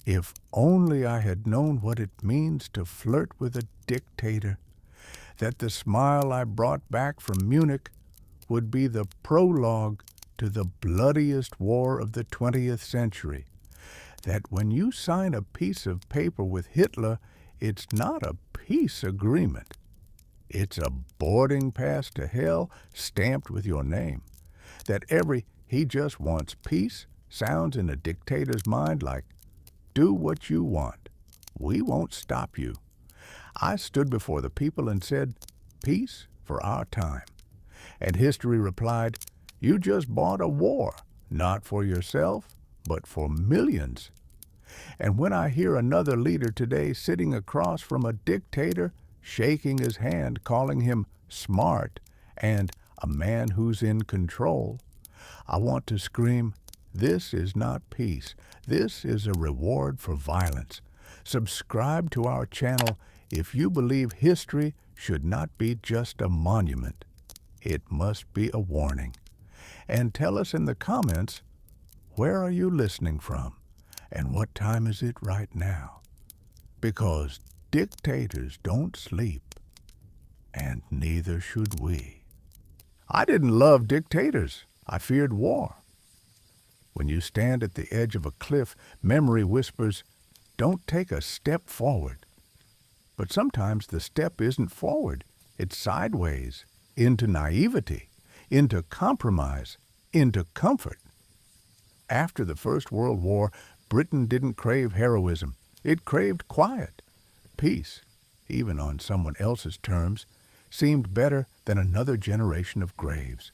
If only I had known what it means to flirt with a dictator, that the smile I brought back from Munich would be the prologue to the bloodiest war of the 20th century, that when you sign a piece of paper with Hitler, it's not a peace agreement. It's a boarding pass to hell stamped with your name. That every "he just wants peace" sounds in a dictator's mind like, "Do what you want. We won't stop you." I stood before the people and said, "Peace for our time." And history replied, "You just bought a war, not for yourself, but for millions." And when I hear another leader today sitting across from a dictator, shaking his hand, calling him smart and a man who's in control, I want to scream, "This is not peace. This is a reward for violence." Subscribe to our channel if you believe history should not be just a monument. It must be a warning. And tell us in the comments, where are you listening from? And what time is it right now? Because dictators don't sleep, and neither should we. I didn't love dictators. I feared war. When you stand at the edge of a cliff, memory whispers, "Don't take a step forward." But sometimes the step isn't forward. It's sideways, into naivety, into compromise, into comfort. After the First World War, Britain didn't crave heroism. It craved quiet. Peace, even on someone else's terms, seemed better than another generation of graves.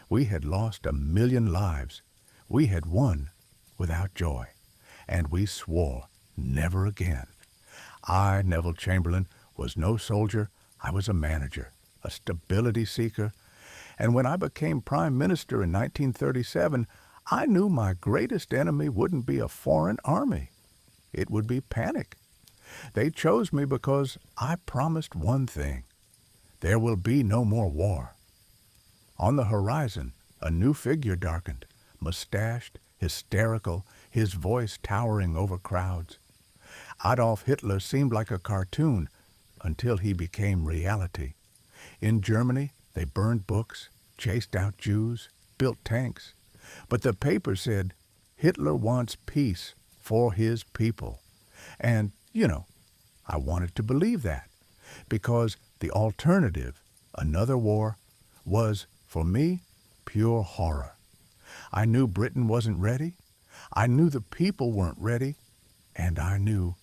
We had lost 1 million lives. We had won without joy. And we swore never again. I, Neville Chamberlain, was no soldier. I was a manager, a stability seeker. And when I became Prime Minister in 1937, I knew my greatest enemy wouldn't be a foreign army. It would be panic. They chose me because I promised one thing: there will be no more war. On the horizon, a new figure darkened, mustached, hysterical, his voice towering over crowds. Adolf Hitler seemed like a cartoon until he became reality. In Germany, they burned books, chased out Jews, built tanks. But the paper said, "Hitler wants peace for his people." And, I wanted to believe that, because the alternative, another war, was, for me, pure horror. I knew Britain wasn't ready. I knew the people weren't ready. And I knew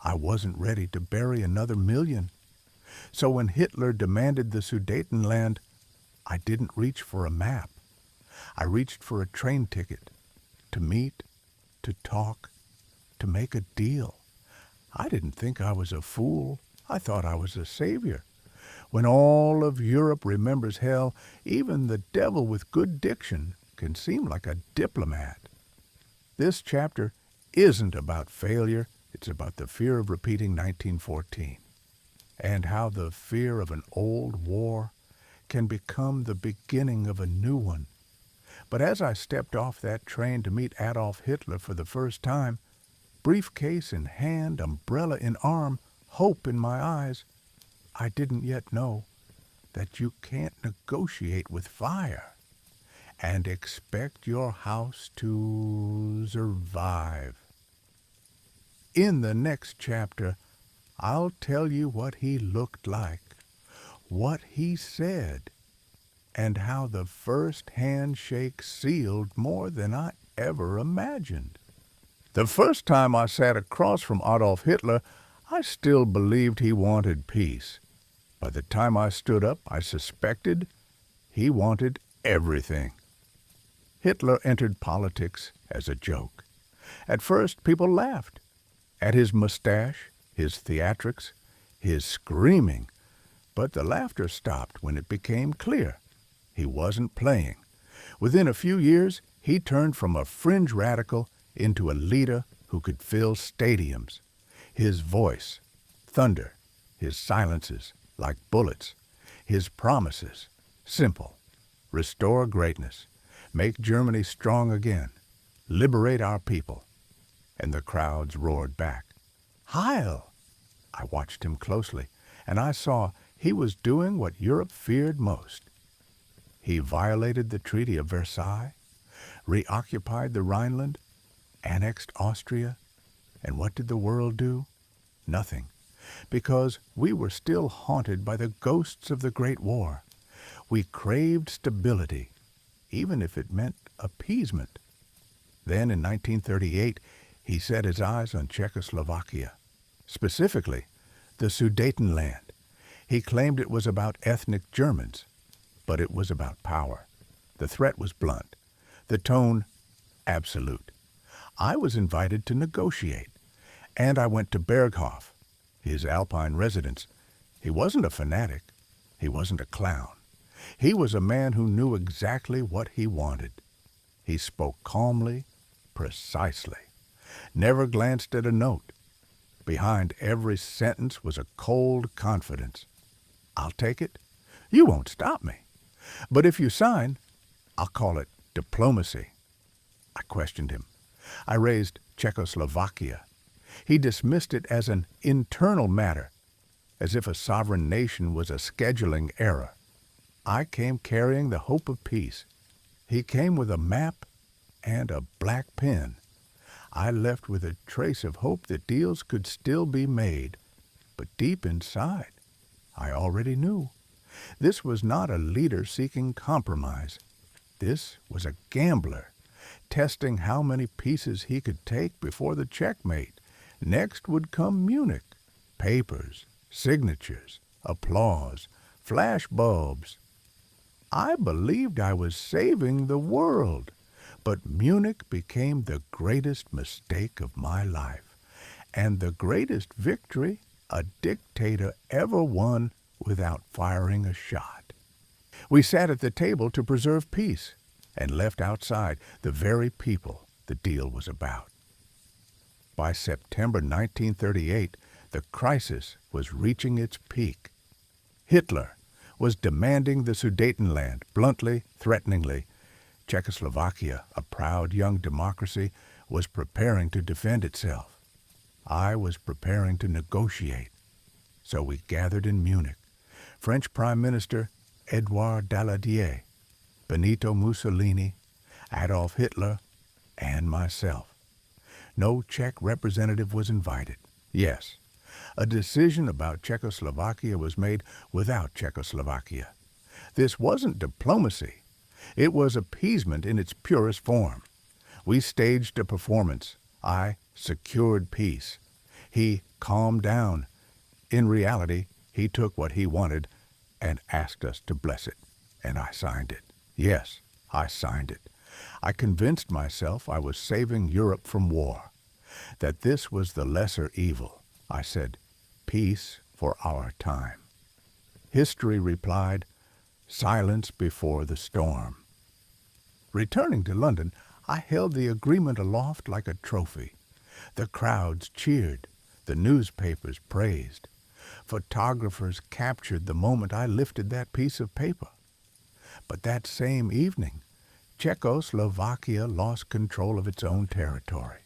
I wasn't ready to bury another million. So when Hitler demanded the Sudetenland, I didn't reach for a map. I reached for a train ticket, to meet, to talk, to make a deal. I didn't think I was a fool. I thought I was a savior. When all of Europe remembers hell, even the devil with good diction can seem like a diplomat. This chapter isn't about failure. It's about the fear of repeating 1914, and how the fear of an old war can become the beginning of a new one. But as I stepped off that train to meet Adolf Hitler for the first time, briefcase in hand, umbrella in arm, hope in my eyes, I didn't yet know that you can't negotiate with fire and expect your house to survive. In the next chapter, I'll tell you what he looked like, what he said, and how the first handshake sealed more than I ever imagined. The first time I sat across from Adolf Hitler, I still believed he wanted peace. By the time I stood up, I suspected he wanted everything. Hitler entered politics as a joke. At first, people laughed at his mustache, his theatrics, his screaming, but the laughter stopped when it became clear he wasn't playing. Within a few years, he turned from a fringe radical into a leader who could fill stadiums. His voice, thunder, his silences, like bullets, his promises, simple: restore greatness, make Germany strong again, liberate our people. And the crowds roared back, "Heil!" I watched him closely, and I saw he was doing what Europe feared most. He violated the Treaty of Versailles, reoccupied the Rhineland, annexed Austria, and what did the world do? Nothing, because we were still haunted by the ghosts of the Great War. We craved stability, even if it meant appeasement. Then in 1938, he set his eyes on Czechoslovakia, specifically the Sudetenland. He claimed it was about ethnic Germans, but it was about power. The threat was blunt, the tone absolute. I was invited to negotiate, and I went to Berghof, his Alpine residence. He wasn't a fanatic. He wasn't a clown. He was a man who knew exactly what he wanted. He spoke calmly, precisely, never glanced at a note. Behind every sentence was a cold confidence. "I'll take it. You won't stop me. But if you sign, I'll call it diplomacy." I questioned him. I raised Czechoslovakia. He dismissed it as an internal matter, as if a sovereign nation was a scheduling error. I came carrying the hope of peace. He came with a map and a black pen. I left with a trace of hope that deals could still be made. But deep inside, I already knew. This was not a leader seeking compromise. This was a gambler, testing how many pieces he could take before the checkmate. Next would come Munich. Papers, signatures, applause, flash bulbs. I believed I was saving the world, but Munich became the greatest mistake of my life, and the greatest victory a dictator ever won without firing a shot. We sat at the table to preserve peace, and left outside the very people the deal was about. By September 1938, the crisis was reaching its peak. Hitler was demanding the Sudetenland, bluntly, threateningly. Czechoslovakia, a proud young democracy, was preparing to defend itself. I was preparing to negotiate. So we gathered in Munich. French Prime Minister Édouard Daladier, Benito Mussolini, Adolf Hitler, and myself. No Czech representative was invited. Yes, a decision about Czechoslovakia was made without Czechoslovakia. This wasn't diplomacy. It was appeasement in its purest form. We staged a performance. I secured peace. He calmed down. In reality, he took what he wanted and asked us to bless it, and I signed it. Yes, I signed it. I convinced myself I was saving Europe from war, that this was the lesser evil. I said, peace for our time. History replied, silence before the storm. Returning to London, I held the agreement aloft like a trophy. The crowds cheered. The newspapers praised. Photographers captured the moment I lifted that piece of paper. But that same evening, Czechoslovakia lost control of its own territory.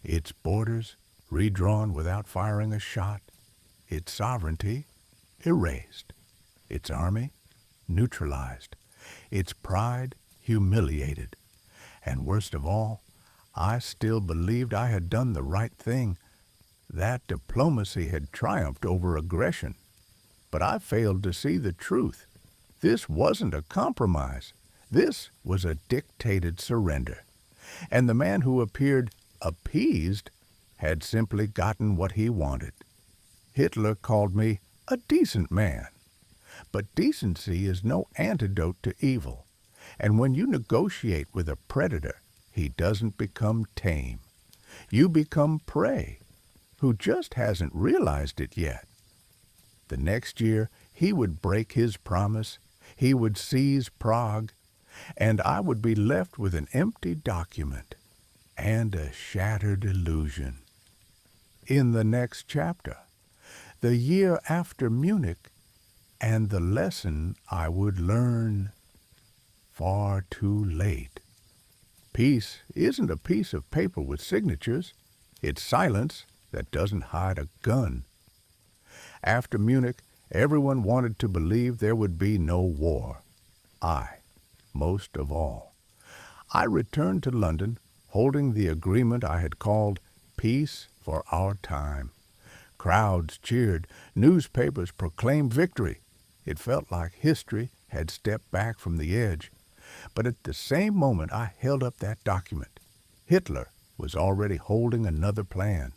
Its borders redrawn without firing a shot. Its sovereignty erased. Its army neutralized. Its pride humiliated. And worst of all, I still believed I had done the right thing. That diplomacy had triumphed over aggression. But I failed to see the truth. This wasn't a compromise. This was a dictated surrender. And the man who appeared appeased had simply gotten what he wanted. Hitler called me a decent man. But decency is no antidote to evil. And when you negotiate with a predator, he doesn't become tame. You become prey, who just hasn't realized it yet. The next year, he would break his promise. He would seize Prague, and I would be left with an empty document and a shattered illusion. In the next chapter, the year after Munich, and the lesson I would learn far too late. Peace isn't a piece of paper with signatures. It's silence that doesn't hide a gun. After Munich, everyone wanted to believe there would be no war. I, most of all. I returned to London, holding the agreement I had called Peace for Our Time. Crowds cheered, newspapers proclaimed victory. It felt like history had stepped back from the edge. But at the same moment I held up that document, Hitler was already holding another plan.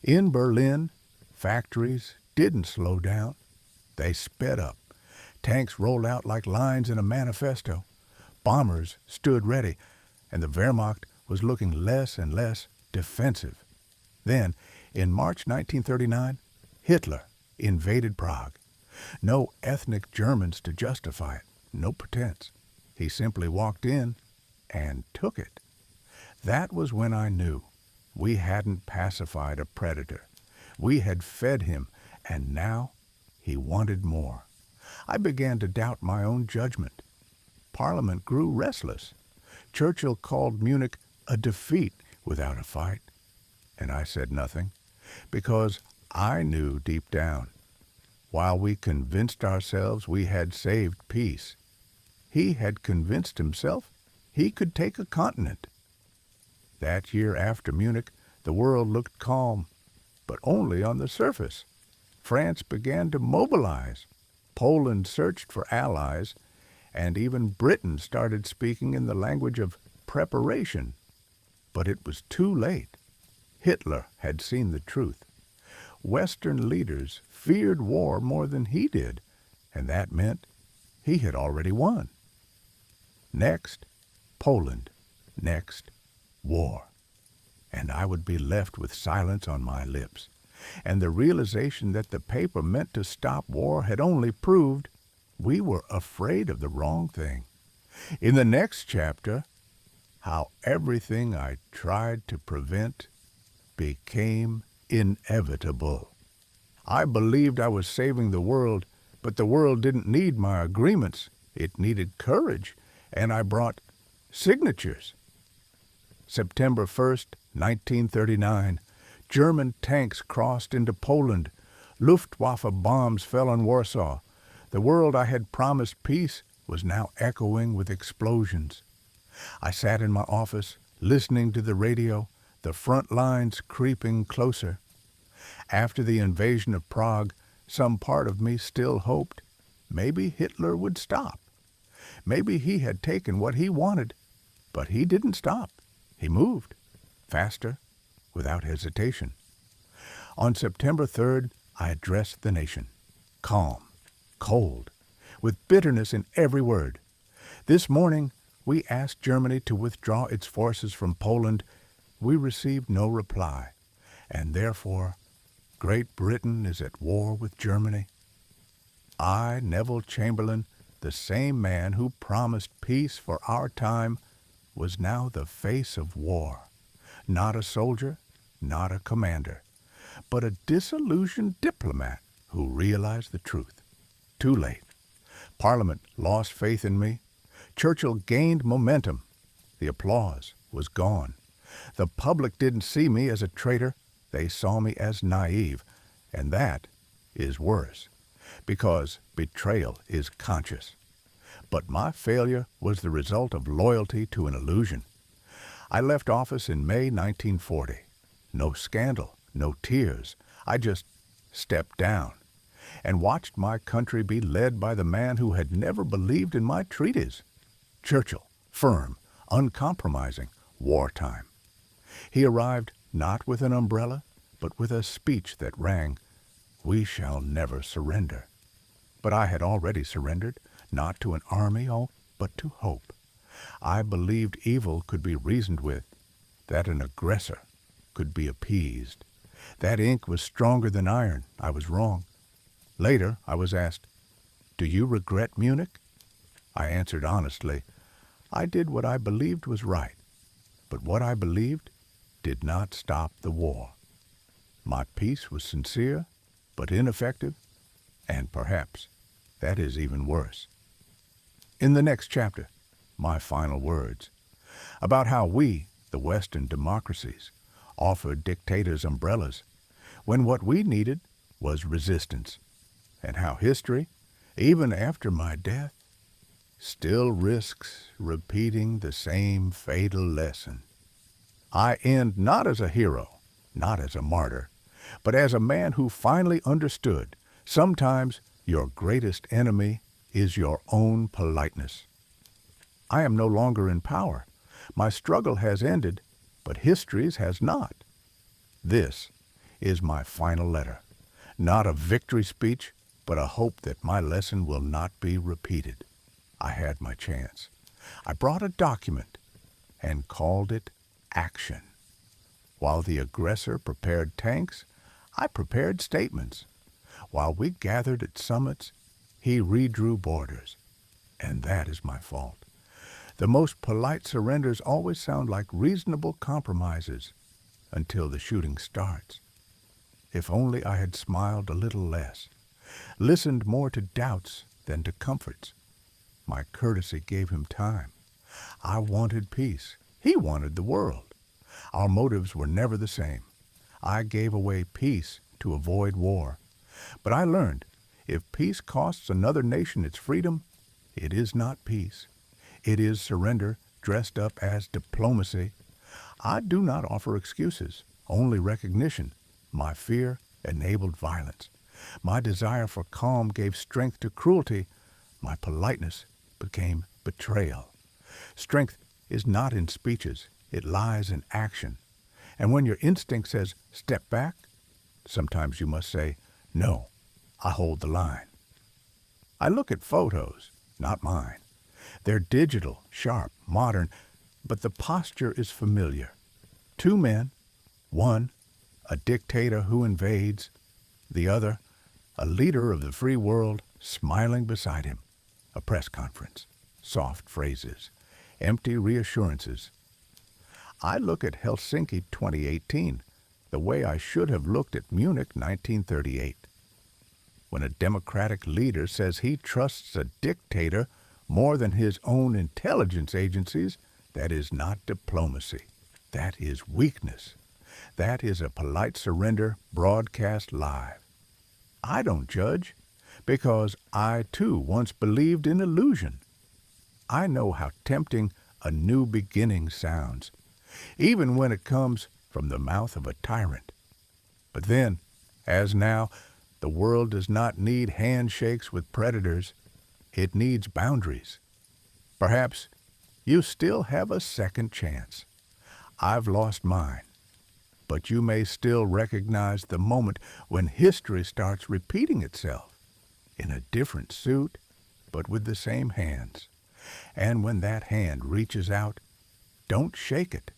In Berlin, factories didn't slow down. They sped up. Tanks rolled out like lines in a manifesto. Bombers stood ready, and the Wehrmacht was looking less and less defensive. Then, in March 1939, Hitler invaded Prague. No ethnic Germans to justify it, no pretense. He simply walked in and took it. That was when I knew we hadn't pacified a predator. We had fed him, and now he wanted more. I began to doubt my own judgment. Parliament grew restless. Churchill called Munich a defeat without a fight. And I said nothing, because I knew deep down, while we convinced ourselves we had saved peace, he had convinced himself he could take a continent. That year after Munich, the world looked calm, but only on the surface. France began to mobilize. Poland searched for allies, and even Britain started speaking in the language of preparation. But it was too late. Hitler had seen the truth. Western leaders feared war more than he did, and that meant he had already won. Next, Poland. Next, war. And I would be left with silence on my lips, and the realization that the paper meant to stop war had only proved we were afraid of the wrong thing. In the next chapter, how everything I tried to prevent became inevitable. I believed I was saving the world, but the world didn't need my agreements. It needed courage, and I brought signatures. September 1st, 1939, German tanks crossed into Poland. Luftwaffe bombs fell on Warsaw. The world I had promised peace was now echoing with explosions. I sat in my office, listening to the radio, the front lines creeping closer. After the invasion of Prague, some part of me still hoped maybe Hitler would stop. Maybe he had taken what he wanted, but he didn't stop. He moved, faster, without hesitation. On September 3rd, I addressed the nation, calm, cold, with bitterness in every word. This morning, we asked Germany to withdraw its forces from Poland. We received no reply, and therefore, Great Britain is at war with Germany. I, Neville Chamberlain, the same man who promised peace for our time, was now the face of war. Not a soldier, not a commander, but a disillusioned diplomat who realized the truth. Too late. Parliament lost faith in me. Churchill gained momentum. The applause was gone. The public didn't see me as a traitor. They saw me as naive, and that is worse, because betrayal is conscious. But my failure was the result of loyalty to an illusion. I left office in May 1940. No scandal, no tears. I just stepped down and watched my country be led by the man who had never believed in my treaties. Churchill, firm, uncompromising, wartime. He arrived not with an umbrella, but with a speech that rang, "We shall never surrender." But I had already surrendered, not to an army, but to hope. I believed evil could be reasoned with, that an aggressor could be appeased. That ink was stronger than iron. I was wrong. Later, I was asked, "Do you regret Munich?" I answered honestly, I did what I believed was right, but what I believed did not stop the war. My peace was sincere, but ineffective, and perhaps that is even worse. In the next chapter, my final words, about how we, the Western democracies, offered dictators umbrellas, when what we needed was resistance, and how history, even after my death, still risks repeating the same fatal lesson. I end not as a hero, not as a martyr, but as a man who finally understood sometimes your greatest enemy is your own politeness. I am no longer in power. My struggle has ended, but history's has not. This is my final letter, not a victory speech, but a hope that my lesson will not be repeated. I had my chance. I brought a document and called it action. While the aggressor prepared tanks, I prepared statements. While we gathered at summits, he redrew borders. And that is my fault. The most polite surrenders always sound like reasonable compromises until the shooting starts. If only I had smiled a little less, listened more to doubts than to comforts. My courtesy gave him time. I wanted peace. He wanted the world. Our motives were never the same. I gave away peace to avoid war. But I learned, if peace costs another nation its freedom, it is not peace. It is surrender dressed up as diplomacy. I do not offer excuses, only recognition. My fear enabled violence. My desire for calm gave strength to cruelty. My politeness became betrayal. Strength is not in speeches. It lies in action. And when your instinct says, step back, sometimes you must say, no, I hold the line. I look at photos, not mine. They're digital, sharp, modern, but the posture is familiar. Two men, one, a dictator who invades, the other, a leader of the free world, smiling beside him. A press conference, soft phrases, empty reassurances. I look at Helsinki 2018 the way I should have looked at Munich 1938. When a democratic leader says he trusts a dictator more than his own intelligence agencies, that is not diplomacy. That is weakness. That is a polite surrender broadcast live. I don't judge, because I too once believed in illusion. I know how tempting a new beginning sounds, even when it comes from the mouth of a tyrant. But then, as now, the world does not need handshakes with predators. It needs boundaries. Perhaps you still have a second chance. I've lost mine. But you may still recognize the moment when history starts repeating itself, in a different suit, but with the same hands. And when that hand reaches out, don't shake it.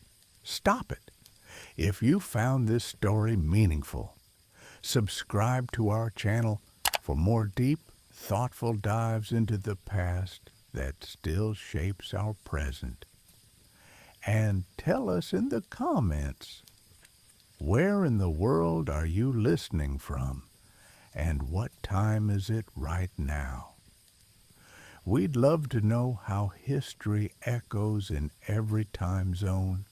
Stop it. If you found this story meaningful, subscribe to our channel for more deep, thoughtful dives into the past that still shapes our present. And tell us in the comments, where in the world are you listening from, and what time is it right now? We'd love to know how history echoes in every time zone